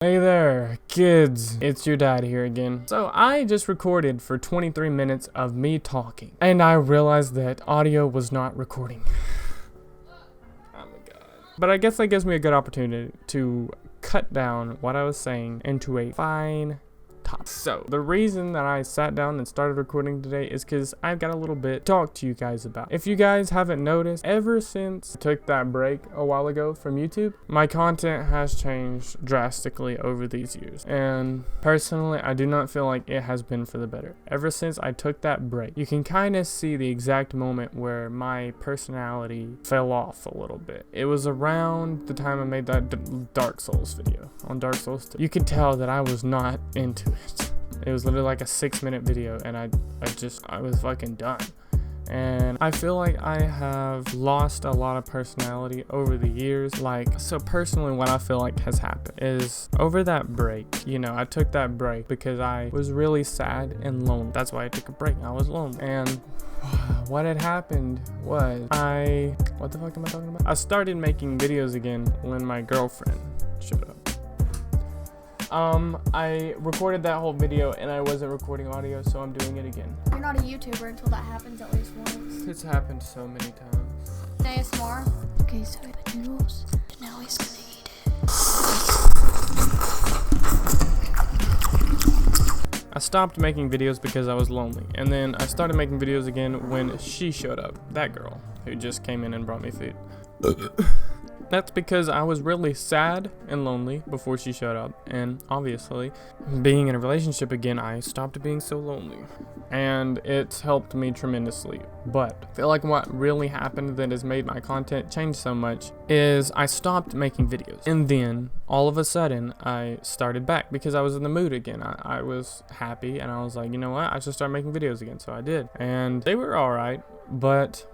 Hey there, kids. It's your dad here again. So I just recorded for 23 minutes of me talking, and I realized that audio was not recording. Oh my god. But I guess that gives me a good opportunity to cut down what I was saying into a fine top. So the reason that I sat down and started recording today is because I've got a little bit to talk to you guys about. If you guys haven't noticed, ever since I took that break a while ago from YouTube, my content has changed drastically over these years. And personally, I do not feel like it has been for the better. Ever since I took that break, you can kind of see the exact moment where my personality fell off a little bit. It was around the time I made that Dark Souls video on Dark Souls 2. You could tell that I was not into it. It was literally like a 6-minute video, and I was fucking done. And I feel like I have lost a lot of personality over the years. So personally, what I feel like has happened is over that break, I took that break because I was really sad and lonely. That's why I took a break. I was lonely. And what had happened was what the fuck am I talking about? I started making videos again when my girlfriend showed up. I recorded that whole video and I wasn't recording audio, so I'm doing it again. You're not a YouTuber until that happens at least once. It's happened so many times. ASMR. Okay, so we put noodles. Now he's gonna eat it. I stopped making videos because I was lonely, and then I started making videos again when she showed up. That girl who just came in and brought me food. That's because I was really sad and lonely before she showed up, and obviously, being in a relationship again, I stopped being so lonely, and it's helped me tremendously. But I feel like what really happened that has made my content change so much is I stopped making videos, and then all of a sudden I started back because I was in the mood again. I was happy, and I was like, you know what, I should start making videos again, so I did, and they were alright, but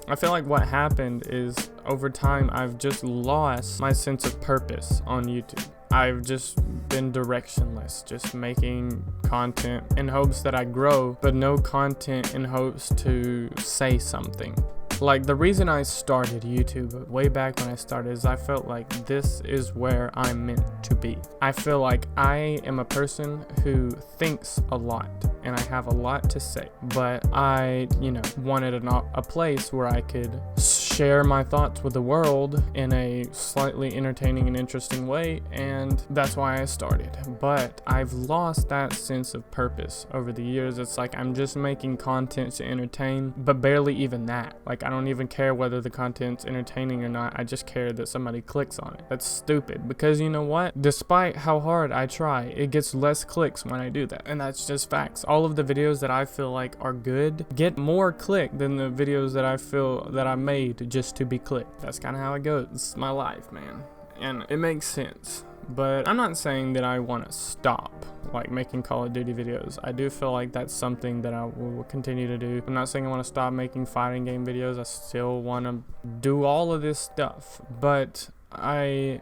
I feel like what happened is over time I've just lost my sense of purpose on YouTube. I've just been directionless, just making content in hopes that I grow, but no content in hopes to say something. Like, the reason I started YouTube way back when I started is I felt like this is where I'm meant to be. I feel like I am a person who thinks a lot and I have a lot to say, but I, wanted a place where I could share my thoughts with the world in a slightly entertaining and interesting way, and that's why I started. But I've lost that sense of purpose over the years. It's like I'm just making content to entertain, but barely even that. Like, I don't even care whether the content's entertaining or not. I just care that somebody clicks on it. That's stupid, because you know what? Despite how hard I try, it gets less clicks when I do that, and that's just facts. All of the videos that I feel like are good get more click than the videos that I feel that I made just to be clicked. That's kind of how it goes. It's my life, man, and it makes sense. But I'm not saying that I want to stop making Call of Duty videos. I do feel like that's something that I will continue to do. I'm not saying I want to stop making fighting game videos. I still want to do all of this stuff, but I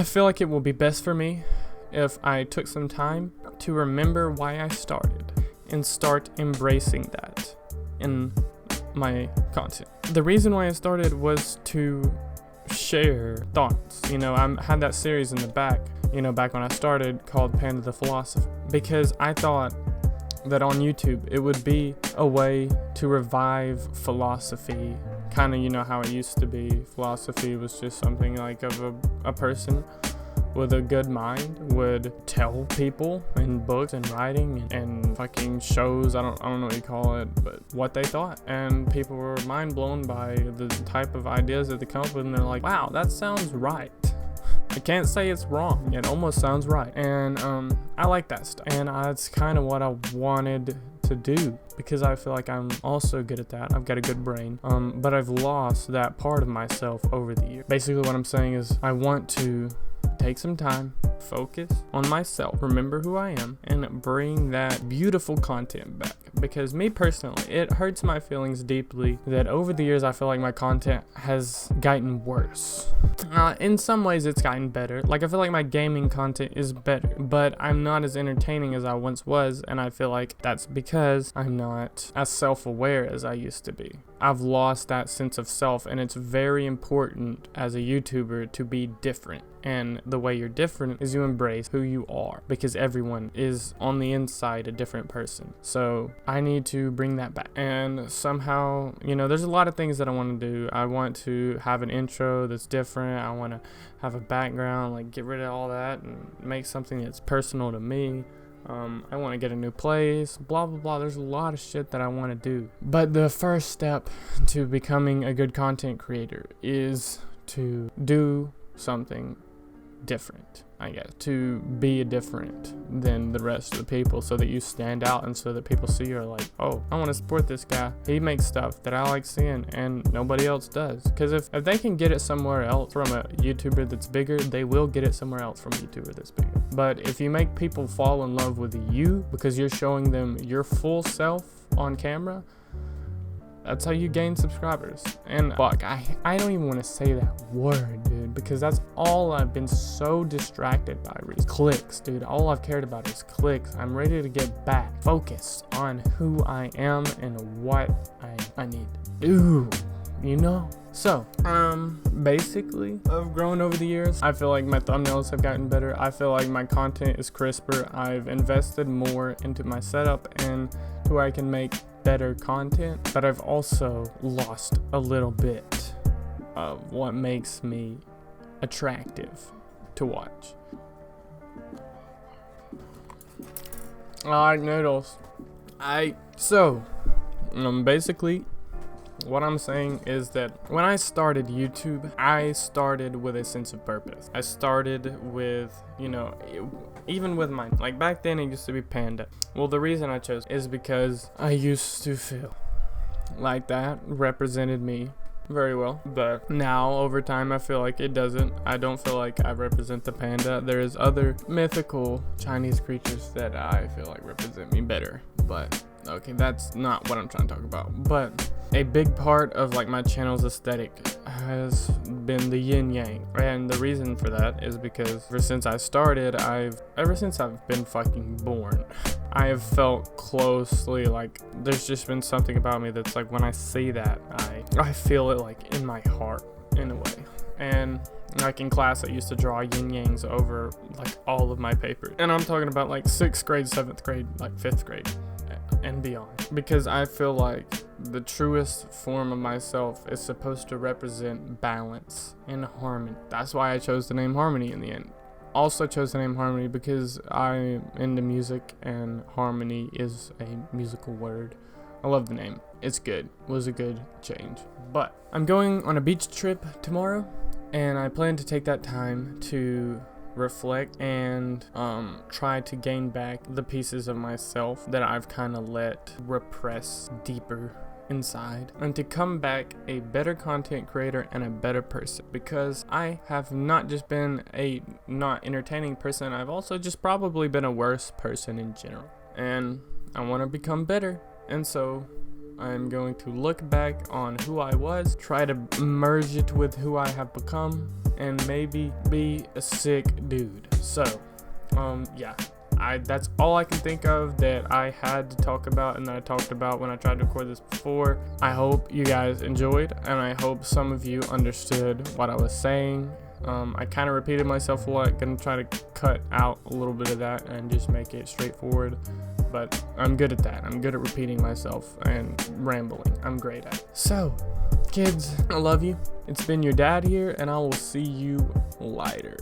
feel like it will be best for me if I took some time to remember why I started and start embracing that in my content. The reason why I started was to share thoughts. I had that series in the back, back when I started, called Panda the Philosopher, because I thought that on YouTube it would be a way to revive philosophy, kind of how it used to be. Philosophy was just something like of a person with a good mind would tell people in books and writing and fucking shows, I don't know what you call it, but what they thought. And people were mind blown by the type of ideas that they come up with, and they're like, wow, that sounds right. I can't say it's wrong. It almost sounds right. And I like that stuff. And that's kind of what I wanted to do, because I feel like I'm also good at that. I've got a good brain, but I've lost that part of myself over the years. Basically what I'm saying is I want to take some time, focus on myself, remember who I am, and bring that beautiful content back. Because me personally, it hurts my feelings deeply that over the years I feel like my content has gotten worse. In some ways it's gotten better. I feel like my gaming content is better, but I'm not as entertaining as I once was, and I feel like that's because I'm not as self-aware as I used to be. I've lost that sense of self, and it's very important as a YouTuber to be different. And the way you're different is you embrace who you are, because everyone is on the inside a different person. So I need to bring that back. And somehow, there's a lot of things that I want to do. I want to have an intro that's different. I want to have a background, like get rid of all that and make something that's personal to me. I want to get a new place, blah, blah, blah. There's a lot of shit that I want to do. But the first step to becoming a good content creator is to do something different, I guess, to be different than the rest of the people, so that you stand out and so that people see you are like, oh, I want to support this guy. He makes stuff that I like seeing and nobody else does. Because if they can get it somewhere else from a YouTuber that's bigger, they will get it somewhere else from a YouTuber that's bigger. But if you make people fall in love with you because you're showing them your full self on camera, that's how you gain subscribers. And fuck, I don't even want to say that word, dude, because that's all I've been so distracted by. Clicks, dude. All I've cared about is clicks. I'm ready to get back focused on who I am and what I need to do, So, basically, I've grown over the years. I feel like my thumbnails have gotten better. I feel like my content is crisper. I've invested more into my setup and to where I can make better content, but I've also lost a little bit of what makes me attractive to watch. Alright, noodles. Basically, what I'm saying is that when I started YouTube, I started with a sense of purpose. I started with, even with mine, like back then it used to be Panda. Well, the reason I chose is because I used to feel like that represented me very well, but now over time I feel like it doesn't. I don't feel like I represent the panda. There's other mythical Chinese creatures that I feel like represent me better, but okay, that's not what I'm trying to talk about. But a big part of like my channel's aesthetic has been the yin yang, and the reason for that is because ever since I started, ever since I've been fucking born, I have felt closely like there's just been something about me that's like when I see that, I feel it like in my heart in a way. And like in class, I used to draw yin yangs over like all of my papers, and I'm talking about like 6th grade, 7th grade, like 5th grade and beyond, because I feel like the truest form of myself is supposed to represent balance and harmony. That's why I chose the name Harmony in the end. Also chose the name Harmony because I'm into music and harmony is a musical word. I love the name. It's good. It was a good change. But I'm going on a beach trip tomorrow, and I plan to take that time to reflect and try to gain back the pieces of myself that I've kind of let repress deeper inside, and to come back a better content creator and a better person, because I have not just been a not entertaining person, I've also just probably been a worse person in general, and I want to become better. And so I'm going to look back on who I was, try to merge it with who I have become, and maybe be a sick dude. So yeah, that's all I can think of that I had to talk about and that I talked about when I tried to record this before. I hope you guys enjoyed, and I hope some of you understood what I was saying. I kind of repeated myself a lot. Gonna try to cut out a little bit of that and just make it straightforward, but I'm good at that. I'm good at repeating myself and rambling. I'm great at it. So, kids, I love you. It's been your dad here, and I will see you later.